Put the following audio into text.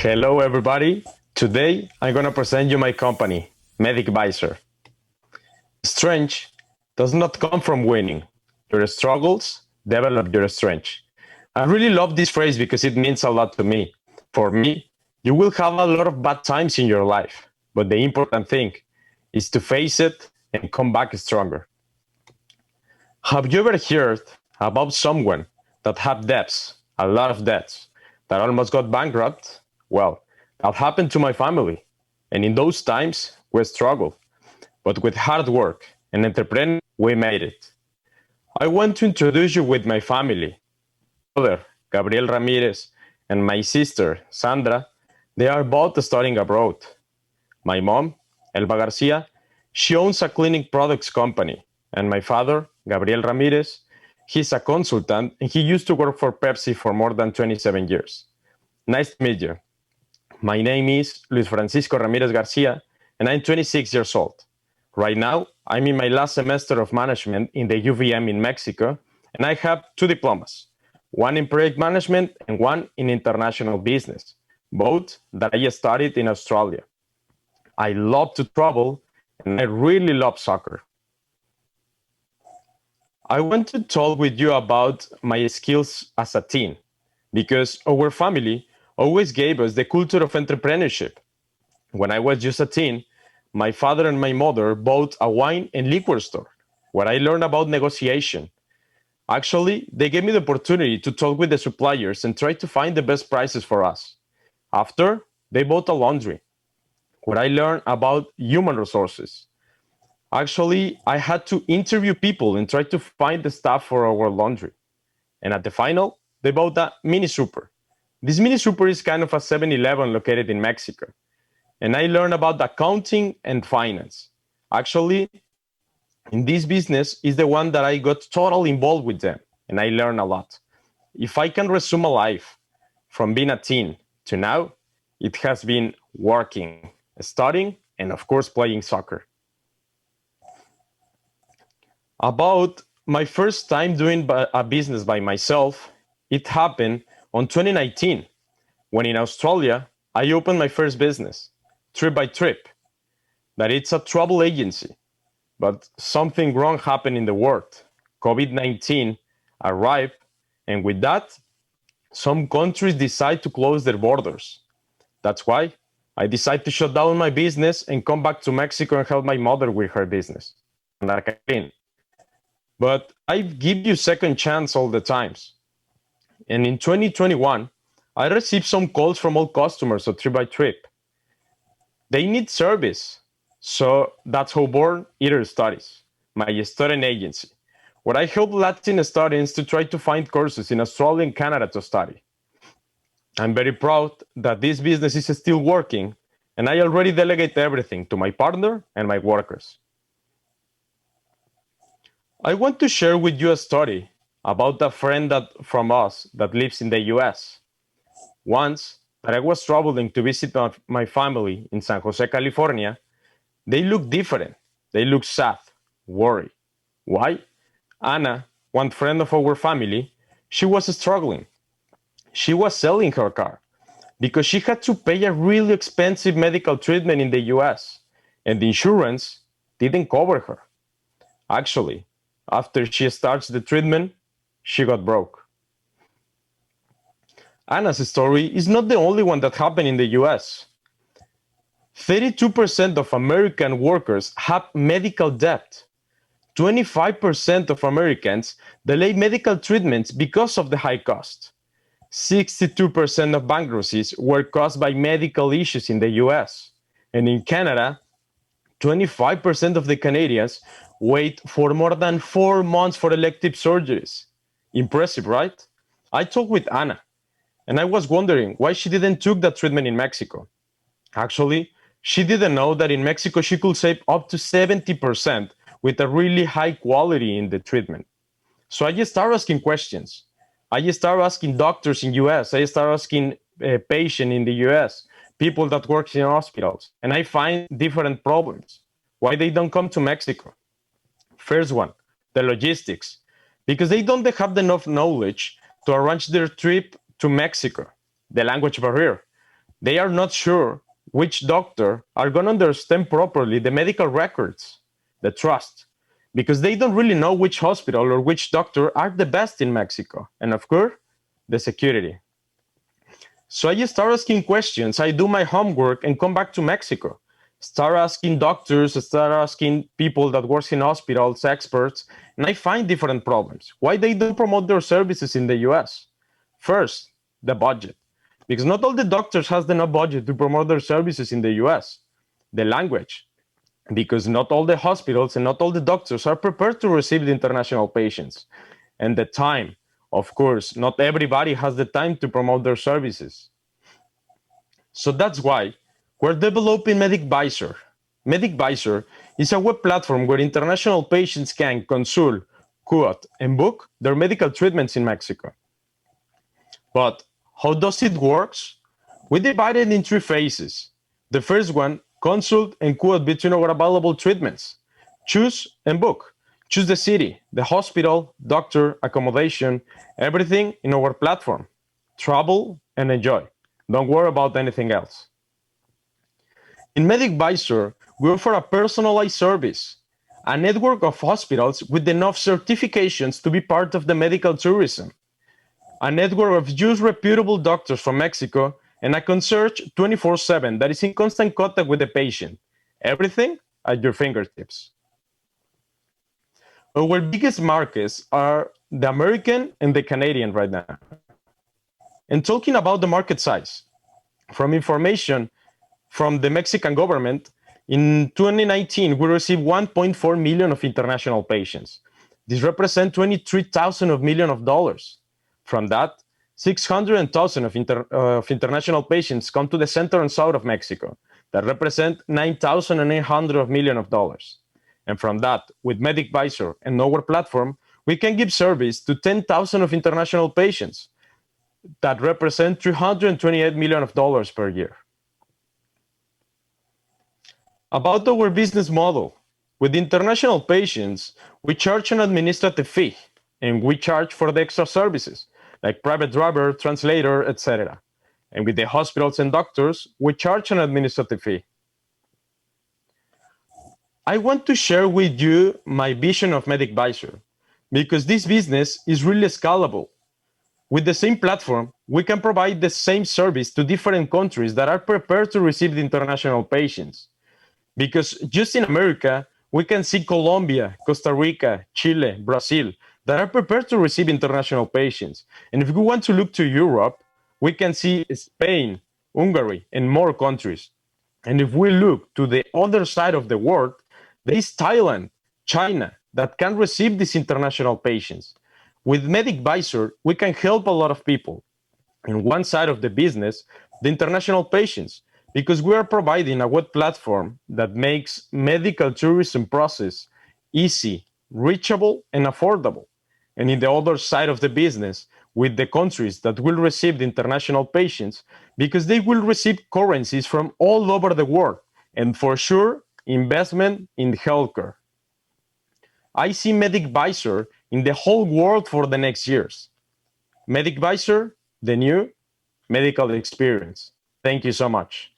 Hello, everybody. Today, I'm going to present you my company, MedicVizor. Strength does not come from winning. Your struggles develop your strength. I really love this phrase because it means a lot to me. For me, you will have a lot of bad times in your life, but the important thing is to face it and come back stronger. Have you ever heard about someone that had debts, a lot of debts, that almost got bankrupt? Well, that happened to my family. And in those times, we struggled. But with hard work and entrepreneurship, we made it. I want to introduce you with my family. My brother, Gabriel Ramirez, and my sister, Sandra, they are both studying abroad. My mom, Elba Garcia, she owns a cleaning products company. And my father, Gabriel Ramirez, he's a consultant and he used to work for Pepsi for more than 27 years. Nice to meet you. My name is Luis Francisco Ramirez Garcia, and I'm 26 years old. Right now, I'm in my last semester of management in the UVM in Mexico, and I have two diplomas, one in project management and one in international business, both that I studied in Australia. I love to travel, and I really love soccer. I want to talk with you about my skills as a teen, because our family always gave us the culture of entrepreneurship. When I was just a teen, my father and my mother bought a wine and liquor store where I learned about negotiation. Actually, they gave me the opportunity to talk with the suppliers and try to find the best prices for us. After, they bought a laundry where I learned about human resources. Actually, I had to interview people and try to find the staff for our laundry. And at the final, they bought a mini super. This mini super is kind of a 7-Eleven located in Mexico. And I learned about accounting and finance. Actually, in this business is the one that I got totally involved with them. And I learned a lot. If I can resume a life from being a teen to now, it has been working, studying, and of course, playing soccer. About my first time doing a business by myself, it happened on 2019, when in Australia, I opened my first business, Trip by Trip, that it's a travel agency. But something wrong happened in the world. COVID-19 arrived, and with that, some countries decide to close their borders. That's why I decided to shut down my business and come back to Mexico and help my mother with her business. But I give you second chance all the times. And in 2021, I received some calls from old customers of Trip by Trip. They need service. So that's how born Eater Studies, my student agency, where I help Latin students to try to find courses in Australia and Canada to study. I'm very proud that this business is still working, and I already delegate everything to my partner and my workers. I want to share with you a story about a friend from us that lives in the US. Once that I was traveling to visit my family in San Jose, California, they look different. They look sad, worried. Why? Anna, one friend of our family, she was struggling. She was selling her car because she had to pay a really expensive medical treatment in the US, and the insurance didn't cover her. Actually, after she starts the treatment, she got broke. Anna's story is not the only one that happened in the US. 32% of American workers have medical debt. 25% of Americans delay medical treatments because of the high cost. 62% of bankruptcies were caused by medical issues in the US. And in Canada, 25% of the Canadians wait for more than 4 months for elective surgeries. Impressive, right? I talked with Anna, and I was wondering why she didn't took that treatment in Mexico. Actually, she didn't know that in Mexico she could save up to 70% with a really high quality in the treatment. So I just started asking questions. I just started asking doctors in US. I started asking patients in the US, people that work in hospitals, and I find different problems. Why they don't come to Mexico? First one, the logistics, because they don't have enough knowledge to arrange their trip to Mexico, the language barrier. They are not sure which doctor are going to understand properly the medical records, the trust, because they don't really know which hospital or which doctor are the best in Mexico. And of course, the security. So I just start asking questions. I do my homework and come back to Mexico. Start asking doctors, start asking people that work in hospitals, experts, and I find different problems. Why they don't promote their services in the US? First, the budget. Because not all the doctors has enough budget to promote their services in the US. The language. Because not all the hospitals and not all the doctors are prepared to receive the international patients. And the time. Of course, not everybody has the time to promote their services. So that's why we're developing MedicVizor. MedicVizor is a web platform where international patients can consult, quote, and book their medical treatments in Mexico. But how does it work? We divide it in three phases. The first one, consult and quote between our available treatments. Choose and book. Choose the city, the hospital, doctor, accommodation, everything in our platform. Travel and enjoy. Don't worry about anything else. In MedicVizor, we offer a personalized service, a network of hospitals with enough certifications to be part of the medical tourism, a network of just reputable doctors from Mexico, and a concierge 24/7 that is in constant contact with the patient. Everything at your fingertips. Our biggest markets are the American and the Canadian right now. And talking about the market size, from information from the Mexican government, in 2019, we received 1.4 million of international patients. This represents 23,000 million of dollars. From that, 600,000 of international patients come to the center and south of Mexico. That represent 9,800 million of dollars. And from that, with MedicVizor and our platform, we can give service to 10,000 of international patients. That represent 328 million of dollars per year. About our business model, with international patients, we charge an administrative fee, and we charge for the extra services, like private driver, translator, etc. And with the hospitals and doctors, we charge an administrative fee. I want to share with you my vision of MedicVizor, because this business is really scalable. With the same platform, we can provide the same service to different countries that are prepared to receive the international patients. Because just in America, we can see Colombia, Costa Rica, Chile, Brazil, that are prepared to receive international patients. And if we want to look to Europe, we can see Spain, Hungary, and more countries. And if we look to the other side of the world, there is Thailand, China, that can receive these international patients. With MedicVizor, we can help a lot of people. In one side of the business, the international patients, because we are providing a web platform that makes medical tourism process easy, reachable, and affordable. And in the other side of the business, with the countries that will receive the international patients, because they will receive currencies from all over the world, and for sure, investment in healthcare. I see MedicVizor in the whole world for the next years. MedicVizor, the new medical experience. Thank you so much.